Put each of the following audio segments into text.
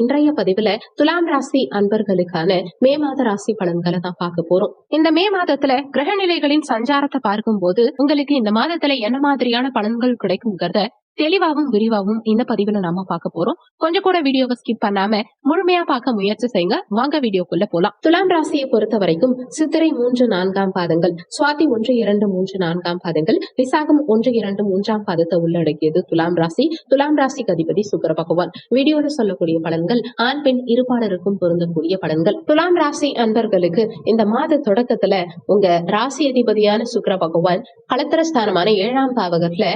இன்றைய பதிவுல துலாம் ராசி அன்பர்களுக்கான மே மாத ராசி பலன்களை தான் பார்க்க போறோம். இந்த மே மாதத்துல கிரக நிலைகளின் சஞ்சாரத்தை பார்க்கும் போது உங்களுக்கு இந்த மாதத்துல என்ன மாதிரியான பலன்கள் கிடைக்குங்கிறத தெளிவாகவும் விரிவாகவும் இந்த பதிவுல நாம பார்க்க போறோம். கொஞ்சம் கூட வீடியோவை ஸ்கிப் பண்ணாம முழுமையா பார்க்க முயற்சி செய்யுங்க. வாங்க வீடியோக்குள்ள போலாம். துலாம் ராசியை பொறுத்த வரைக்கும் சித்திரை 3-4 பாதங்கள், சுவாதி 1-2-3-4 பாதங்கள், விசாகம் 1-2-3 பாதத்தை உள்ளடக்கியது துலாம் ராசி. துலாம் ராசிக்கு அதிபதி சுக்கிர பகவான். வீடியோல சொல்லக்கூடிய பலன்கள் ஆண் பெண் இருபாலருக்கும் பொருந்தக்கூடிய பலன்கள். துலாம் ராசி அன்பர்களுக்கு இந்த மாத தொடக்கத்துல உங்க ராசி அதிபதியான சுக்கிர பகவான் களத்திரஸ்தானமான 7ஆம் பாவகத்துல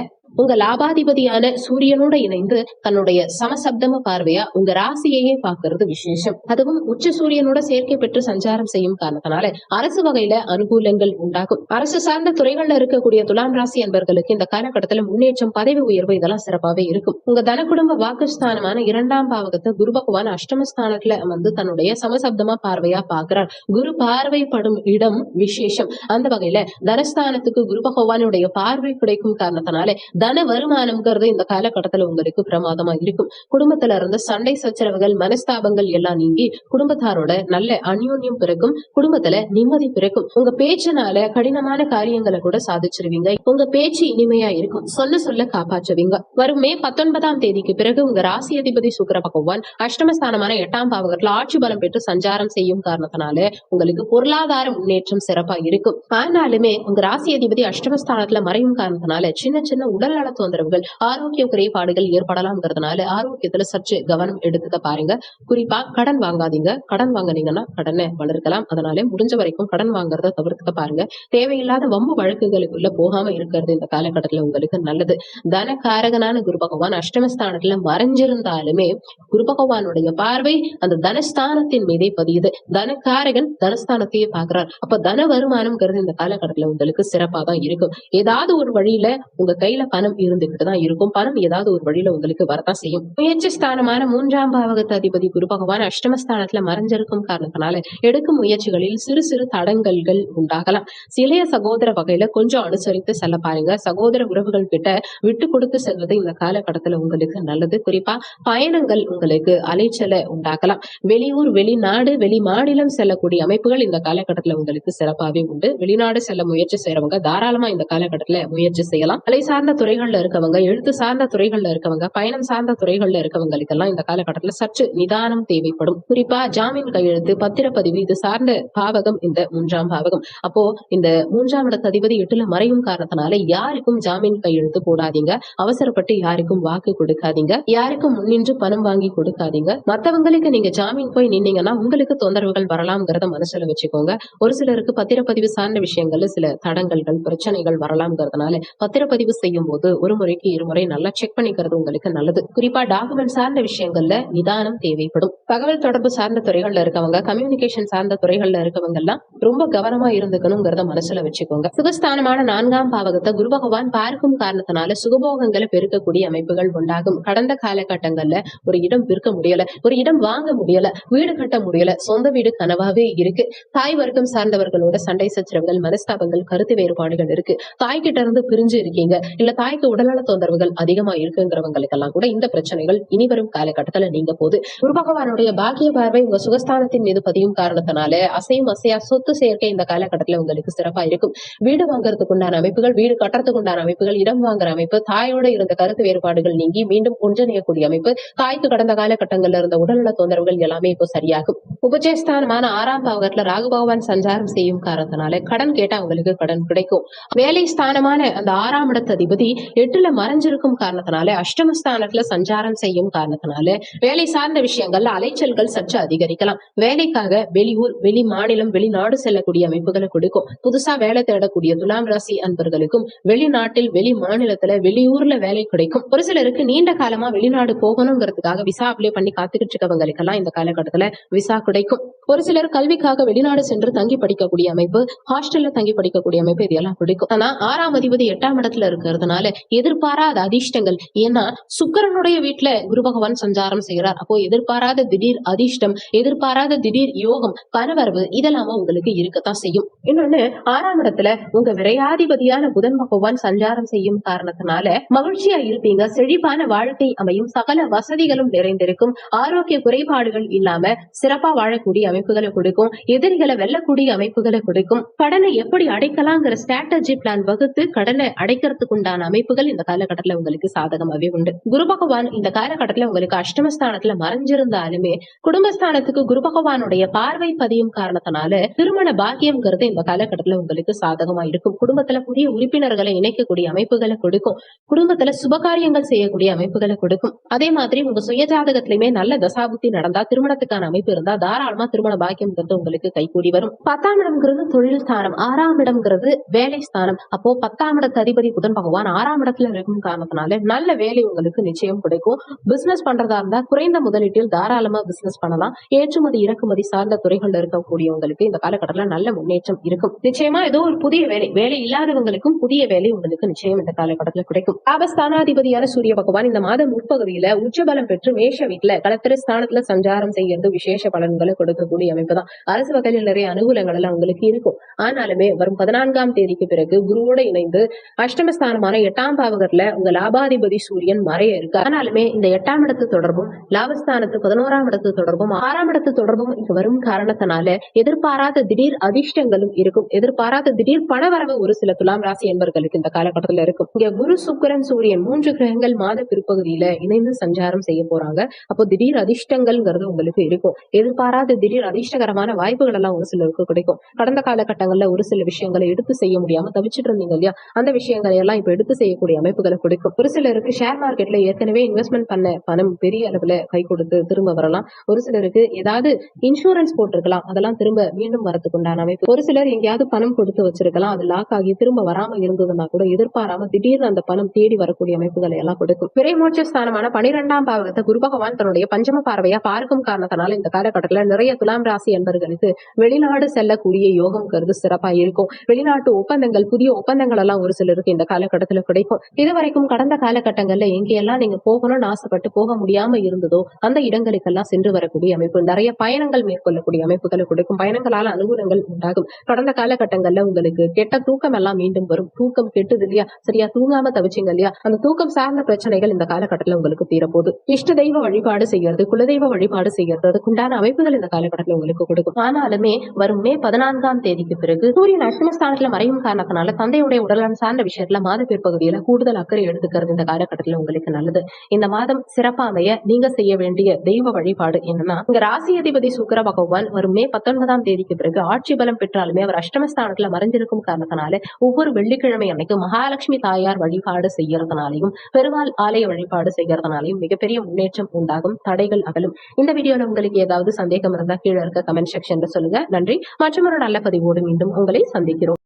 உங்க லாபாதிபதியான சூரியனோட இணைந்து தன்னுடைய சமசப்தம பார்வையா உங்க ராசியையே பாக்குறது விசேஷம். அதுவும் உச்ச சூரியனோட சேர்க்கை பெற்று சஞ்சாரம் செய்யும் காரணத்தினால அரசு வகையில அனுகூலங்கள் உண்டாகும். அரசு சார்ந்த துறைகள்ல இருக்கக்கூடிய துலாம் ராசி அன்பர்களுக்கு இந்த காலகட்டத்துல முன்னேற்றம், பதவி உயர்வு இதெல்லாம் சிறப்பாவே இருக்கும். உங்க தனக்குடும்ப வாக்குஸ்தானமான 2ஆம் பாவகத்தை குரு பகவான் அஷ்டமஸ்தானத்துல வந்து தன்னுடைய சமசப்தமா பார்வையா பாக்குறார். குரு பார்வைப்படும் இடம் விசேஷம். அந்த வகையில தனஸ்தானத்துக்கு குரு பகவானுடைய பார்வை கிடைக்கும் காரணத்தினால தன வருமானம்ங்கிறது இந்த காலகட்டத்துல உங்களுக்கு பிரமாதமா இருக்கும். குடும்பத்துல இருந்த சண்டை சச்சரவுகள், மனஸ்தாபங்கள் எல்லாம் நீங்கி குடும்பத்தாரோட நல்ல அந்யோன்யம் பிறக்கும். குடும்பத்துல நிம்மதி பிறக்கும். உங்க பேச்சினால கடினமான காரியங்களை கூட சாதிச்சிருவீங்க. உங்க பேச்சு இனிமையா இருக்கும். சொல்ல காப்பாற்றுவீங்க. வரும் மே 19ஆம் தேதிக்கு பிறகு உங்க ராசி அதிபதி சுக்கிர பகவான் அஷ்டமஸ்தானமான 8ஆம் பாவகத்துல ஆட்சி பலம் பெற்று சஞ்சாரம் செய்யும் காரணத்தினால உங்களுக்கு பொருளாதார முன்னேற்றம் சிறப்பா இருக்கும். ஆனாலுமே உங்க ராசி அதிபதி அஷ்டமஸ்தானத்துல மறையும் காரணத்தினால சின்ன சின்ன உடல் நல தொந்தரவுகள், ஆரோக்கிய குறைபாடுகள் ஏற்படலாம்ங்கிறதுனால ஆரோக்கியத்துல சற்று கவனம் எடுத்துக்க பாருங்க. குறிப்பா கடன் வாங்காதீங்க. கடன் வாங்கினீங்கன்னா கடனை வளர்க்கலாம். அதனால முடிஞ்ச வரைக்கும் கடன் வாங்குறத தவிர்த்துக்க பாருங்க. தேவையில்லாத வம்பு வழக்குகளுக்குள்ள போகாம இருக்கிறது இந்த காலகட்டத்துல உங்களுக்கு நல்லது. தனகாரகனான குரு பகவான் அஷ்டமஸ்தானத்துல மறைஞ்சிருந்தாலுமே குரு பகவானுடைய பார்வை அந்த தனஸ்தானத்தின் மீதே பதியுது. தனகாரகன் தனஸ்தானத்தையே பாக்குறார். அப்ப தன வருமானம்ங்கிறது இந்த காலகட்டத்துல உங்களுக்கு சிறப்பா தான் இருக்கும். ஏதாவது ஒரு வழியில உங்க கையில பணம் இருந்துகிட்டு தான் இருக்கும். பணம் ஏதாவது ஒரு வழியில உங்களுக்கு வரதான் செய்யும். முயற்சி ஸ்தானமான 3ஆம் பாவகத்து அதிபதி குரு பகவான் அஷ்டமஸ்தானத்துல மறைஞ்சிருக்கும் காரணத்தினால எடுக்கும் முயற்சிகளில் சிறு சிறு தடங்கல்கள் உண்டாகலாம். சிலைய சகோதர வகையில கொஞ்சம் அனுசரித்து செல்ல பாருங்க. சகோதர உறவுகள் கிட்ட விட்டு கொடுத்து செல்வது இந்த காலகட்டத்துல உங்களுக்கு நல்லது. குறிப்பா பயணங்கள் உங்களுக்கு அலைச்சலை உண்டாக்கலாம். வெளியூர், வெளிநாடு, வெளி மாநிலம் செல்லக்கூடிய அமைப்புகள் இந்த காலகட்டத்துல உங்களுக்கு சிறப்பாவே உண்டு. வெளிநாடு செல்ல முயற்சி செய்யறவங்க தாராளமா இந்த காலகட்டத்துல முயற்சி செய்யலாம். கலை சார்ந்த துறைகள்ல இருக்கவங்க, எழுத்து சார்ந்த துறைகள்ல இருக்கவங்க, பயணம் சார்ந்த துறைகள்ல இருக்கவங்களுக்கெல்லாம் இந்த காலகட்டத்துல சற்று நிதானம் தேவைப்படும். குறிப்பா ஜாமீன் கையெழுத்து, பத்திரப்பதிவு இது சார்ந்த பாவகம் இந்த 3ஆம் பாவகம். அப்போ இந்த 3ஆம் இடத்து அதிபதி 8ல மறையும் காரணத்தினால யாருக்கும் ஜாமீன் கையெழுத்து போடாதீங்க. அவசரப்பட்டு யாருக்கும் வாக்கு கொடுக்காதீங்க. யாருக்கும் முன்னின்று பணம் வாங்கி கொடுக்காதீங்க. மத்தவங்களுக்கு நீங்க ஜாமீன் போய் நின்னீங்கன்னா உங்களுக்கு தொந்தரவுகள் வரலாம்ங்கிறத மனசுல வச்சுக்கோங்க. ஒரு சிலருக்கு பத்திரப்பதிவு சார்ந்த விஷயங்கள்ல சில தடங்கல்கள், பிரச்சனைகள் வரலாம்ங்கிறதுனால பத்திரப்பதிவு செய்யும் போது ஒரு முறைக்கு இருமுறை நல்லா செக் பண்ணிக்கிறது உங்களுக்கு நல்லது. குறிப்பா டாக்குமெண்ட் சார்ந்த விஷயங்கள்ல நிதானம் தேவைப்படும். தகவல் தொடர்பு சார்ந்த துறைகள்ல இருக்கவங்க, கம்யூனிகேஷன் சார்ந்த துறைகள்ல இருக்கவங்க எல்லாம் ரொம்ப கவனமா இருந்துக்கணுங்கிறத மனசுல வச்சுக்கோங்க. சுகஸ்தானமான 4ஆம் பாவகத்தை குரு பகவான் பார்க்கும் காரணத்தினால சுகபோகங்களை பெருக்கக்கூடிய அமைப்புகள் உண்டாகும். கடந்த காலகட்டங்கள்ல ஒரு இடம் விற்க முடியல, ஒரு இடம் வாங்க முடியல, வீடு கட்ட முடியல, சொந்த வீடு கனவாவே இருக்கு. தாய் வர்க்கம் சார்ந்தவர்களோட சண்டை சச்சரவுகள், மனஸ்தாபங்கள், கருத்து வேறுபாடுகள் இருக்கு. தாய்கிட்ட இருந்து பிரிஞ்சு இருக்கீங்க, இல்ல தாய்க்கு உடல்நல தொந்தரவுகள் அதிகமா இருக்குங்கிறவங்களுக்கெல்லாம் கூட இந்த பிரச்சனைகள் இனி வரும் காலகட்டத்துல நீங்க போது. குரு பகவானுடைய பாக்கிய பார்வை உங்க சுகஸ்தானத்தின் மீது பதியும் காரணத்தினால அசையும் அசையா சொத்து சேர்க்கை இந்த காலகட்டத்துல உங்களுக்கு சிறப்பா இருக்கும். வீடு வாங்குறதுக்கு உண்டான அமைப்புகள், வீடு கட்டுறதுக்கு உண்டான அமைப்புகள், இடம் வாங்குற அமைப்பு, தாயோட இருந்த கருத்து வேறுபாடுகள் நீங்கி மீண்டும் ஒன்றிணையக்கூடிய அமைப்பு, தாய்க்கு கடந்த காலகட்டங்கள்ல இருந்த உடல்நல தொந்தரவுகள் எல்லாமே இப்போ சரியாகும். உபஜயஸ்தானமான 6ஆம் பாவகத்துல ராகு பகவான் சஞ்சாரம் செய்யும் காரணத்தினால கடன் கேட்டா உங்களுக்கு கடன் கிடைக்கும். வேலை ஸ்தானமான அந்த 6ஆம் இடத்து அதிபதி 8ல மறைஞ்சிருக்கும் காரணத்தினால அஷ்டமஸ்தானத்துல சஞ்சாரம் செய்யும் காரணத்தினால வேலை சார்ந்த விஷயங்கள்ல அலைச்சல்கள் சற்று அதிகரிக்கலாம். வேலைக்காக வெளியூர், வெளி மாநிலம், வெளிநாடு செல்லக்கூடிய அமைப்புகளை கொடுக்கும். புதுசா வேலை தேடக்கூடிய துலாம் ராசி அன்பர்களுக்கும் வெளிநாட்டில், வெளி மாநிலத்துல, வெளியூர்ல வேலை கிடைக்கும். ஒரு சிலருக்கு நீண்ட காலமா வெளிநாடு போகணுங்கிறதுக்காக விசா அப்ளை பண்ணி காத்துக்கிட்டு இருக்கவங்களுக்கெல்லாம் இந்த காலகட்டத்துல விசா கிடைக்கும். ஒரு சிலர் கல்விக்காக வெளிநாடு சென்று தங்கி படிக்கக்கூடிய அமைப்பு, ஹாஸ்டல்ல தங்கி படிக்கக்கூடிய அமைப்பு இதெல்லாம் பிடிக்கும். ஆனா 6ஆம் அதிபதி 8ஆம் இடத்துல இருக்கிறதுனால எதிர்பாராத அதிர்ஷ்டங்கள், ஏன்னா சுக்கிரனுடைய வீட்டுல குரு பகவான் சஞ்சாரம் செய்கிறார். அப்போ எதிர்பாராத திடீர் அதிர்ஷ்டம், எதிர்பாராத திடீர் யோகம், பணவரவு இதெல்லாம உங்களுக்கு இருக்கத்தான் செய்யும். இன்னொன்னு 6ஆம் இடத்துல உங்க விரையாதிபதியான புதன் பகவான் சஞ்சாரம் செய்யும் காரணத்தினால மகிழ்ச்சியா இருப்பீங்க. செழிப்பான வாழ்க்கை அமையும். சகல வசதிகளும் நிறைந்திருக்கும். ஆரோக்கிய குறைபாடுகள் இல்லாம சிறப்பா வாழக்கூடிய அமைப்புகளை கொடுக்கும். எதிரிகளை வெல்லக்கூடிய அமைப்புகளை கொடுக்கும். கடனை எப்படி அடைக்கலாங்கிற ஸ்ட்ராட்டஜி பிளான் வகுத்து கடனை அடைக்கிறதுக்கு உண்டான அமைப்புகள் இந்த காலகட்டத்துல உங்களுக்கு சாதகமாவே உண்டு. குரு பகவான் இந்த காலகட்டத்துல உங்களுக்கு அஷ்டமஸ்தானத்துல மறைஞ்சிருந்தாலுமே குடும்பஸ்தானத்துக்கு குரு பகவானுடைய பார்வை பதியும் காரணத்தினால திருமண பாக்கியம்ங்கிறது இந்த காலகட்டத்துல உங்களுக்கு சாதகமா இருக்கும். குடும்பத்துல புதிய உறுப்பினர்களை இணைக்கக்கூடிய அமைப்புகளை கொடுக்கும். குடும்பத்துல சுபகாரியங்கள் செய்யக்கூடிய அமைப்புகளை கொடுக்கும். அதே மாதிரி உங்க சுய ஜாதகத்திலுமே நல்ல தசாபுத்தி நடந்தா, திருமணத்துக்கான அமைப்பு இருந்தா தாராளமா திருமண பாக்கியம்ங்கிறது உங்களுக்கு கைகூடி வரும். 10ஆம் இடம்ங்கிறது தொழில் ஸ்தானம், 6ஆம் இடம்ங்கிறது வேலை ஸ்தானம். அப்போ 10ஆம் இடத்து அதிபதி புதன் பகவான் 6ஆம் இடத்துல இருக்கும் காரணத்தினால நல்ல வேலை உங்களுக்கு நிச்சயம் கிடைக்கும். பிசினஸ் பண்றதா இருந்தா குறைந்த முதலீட்டில் தாராளமா பிசினஸ் பண்ணலாம். ஏற்றுமதி இறக்குமதி சார்ந்த துறைகள்ல இருக்கக்கூடியவங்களுக்கு இந்த காலகட்டத்துல நல்ல முன்னேற்றம் இருக்கும். நிச்சயமா ஏதோ ஒரு புதிய வேலை இல்லாதவங்களுக்கும் புதிய வேலை உங்களுக்கு நிச்சயம் இந்த காலகட்டத்தில் கிடைக்கும். லாபஸ்தானாதிபதியான சூரிய பகவான் இந்த மாதம் முற்பகுதியில உச்சபலம் பெற்று மேஷ வீட்டுல களத்திர ஸ்தானத்துல சஞ்சாரம் செய்யறது விசேஷ பலன்களை கொடுக்கக்கூடிய அமைப்பு தான். அரசு வகையில் நிறைய அனுகூலங்கள் எல்லாம் உங்களுக்கு இருக்கும். ஆனாலுமே வரும் 14ஆம் தேதிக்கு பிறகு குருவோட இணைந்து அஷ்டமஸ்தானமான 8ஆம் பாவகத்துல உங்க லாபாதிபதி சூரியன் மறைய இருக்கு. ஆனாலுமே இந்த 8ஆம் இடத்து தொடர்பும் லாபஸ்தானத்து 11ஆம் இடத்து தொடர்பும் 6ஆம் இடத்து தொடர்பும் இங்க வரும் காரணத்தினால எதிர்பாராத திடீர் அதிர்ஷ்டங்களும் இருக்கும். எதிர்பாராத திடீர் பணவரவு ஒரு சில துலாம் ராசி என்பவர்களுக்கு இந்த காலகட்டத்தில் இருக்கும். இங்க குரு சுக்கிரன் சூரியன் 3 கிரகங்கள் மாத பிற்பகுதியில இணைந்து சஞ்சாரம் செய்ய போறாங்க. அப்போ திடீர் அதிர்ஷ்டங்கள்ங்கிறது உங்களுக்கு இருக்கும். எதிர்பாராத திடீர் அதிர்ஷ்டகரமான வாய்ப்புகள் எல்லாம் ஒரு சிலருக்கு கிடைக்கும். கடந்த காலகட்டங்கள்ல ஒரு சில விஷயங்களை எடுத்து செய்ய முடியாம தவிச்சிட்டு இருந்தீங்க இல்லையா, அந்த விஷயங்களை எல்லாம் இப்ப எடுத்து செய்யக்கூடிய அமைப்புகளை கொடுக்கும். ஒரு சிலருக்கு ஷேர் மார்க்கெட்ல ஏற்கனவே இன்வெஸ்ட்மெண்ட் பண்ண பணம் பெரிய அளவுல கை கொடுத்து திரும்ப வரலாம். ஒரு சிலருக்கு ஏதாவது இன்சூரன்ஸ் போட்டிருக்கலாம், அதெல்லாம் திரும்ப மீண்டும் வரதுக்கு உண்டான அமைப்பு. ஒரு சிலர் எங்கேயாவது பணம் கொடுத்து வச்சிருக்கலாம், அது லாக் ஆகி திரும்ப வராம இருந்ததுன்னா கூட எதிர்பாராம திடீர்னு அந்த பணம் தேடி வரக்கூடிய அமைப்புகளை எல்லாம் கொடுக்கும். விரைமோட்ச ஸ்தானமான 12ஆம் பாவகத்தை குரு பகவான் தன்னுடைய பஞ்சம பார்வையா பார்க்கும் காரணத்தினால இந்த காலகட்டத்துல நிறைய துலாம் ராசி என்பவர்களுக்கு வெளிநாடு செல்லக்கூடிய யோகம் கருது சிறப்பா இருக்கும். வெளிநாட்டு ஒப்பந்தங்கள், புதிய ஒப்பந்தங்கள் எல்லாம் ஒரு சிலருக்கு இந்த காலகட்டத்துல கிடைக்கும். இதுவரைக்கும் கடந்த காலகட்டங்கள்ல எங்கெல்லாம் நீங்க போகணும்னு ஆசைப்பட்டு போக முடியாம இருந்ததோ அந்த இடங்களுக்கெல்லாம் சென்று வரக்கூடிய அமைப்பு, நிறைய பயணங்கள் மேற்கொள்ளக்கூடிய அமைப்புகளை கொடுக்கும். பயணங்களால அனுகூலங்கள் உண்டாகும். கடந்த காலகட்டங்கள்ல உங்களுக்கு கெட்ட தூக்கம் எல்லாம் மீண்டும் வரும். தூக்கம் கெட்டது இல்லையா, சரியா தூங்காம தவிச்சிங்க இல்லையா, அந்த தூக்கம் சார்ந்த பிரச்சனைகள் இந்த காலகட்டத்துல உங்களுக்கு தீரப்போகுது. இஷ்ட தெய்வ வழிபாடு செய்யறது, குலதெய்வ வழிபாடு செய்யறது, அதுக்குண்டான அமைப்புகள் இந்த காலகட்டத்துல உங்களுக்கு கொடுக்கும். ஆனாலுமே வரும் மே 14ஆம் தேதிக்கு பிறகு சூரியன் அஷ்டமஸ்தானத்துல மறையும் காரணத்தினால தந்தையுடைய உடல்நலம் சார்ந்த விஷயத்துல மாத பிற்பகுதியில கூடுதல் அக்கறை எடுத்துக்கிறது இந்த காலகட்டத்துல உங்களுக்கு நல்லது. இந்த மாதம் சிறப்பா அமைய நீங்க செய்ய வேண்டிய தெய்வ வழிபாடு என்னன்னா, உங்க ராசி அதிபதி சுக்கிர பகவான் வரும் மே 19ஆம் தேதிக்கு பிறகு ஆட்சி பலம் பெற்றாலுமே அவர் அஷ்டமஸ்தானத்துல மறைஞ்சிருக்கும் காரணத்தினால ஒவ்வொரு வெள்ளிக்கிழமை அன்னைக்கு மகாலட்சுமி தாயார் வழிபாடு செய்யறதுனாலையும் பெருமாள் ஆலய வழிபாடு செய்யறதுனாலையும் மிகப்பெரிய முன்னேற்றம் உண்டாகும், தடைகள் அகலும். இந்த வீடியோல உங்களுக்கு ஏதாவது சந்தேகம் இருந்தா கீழே இருக்க கமெண்ட் செக்ஷன்ல சொல்லுங்க. நன்றி. மற்றும் ஒரு நல்ல பதிவோடு மீண்டும் உங்களை சந்திக்கிறோம்.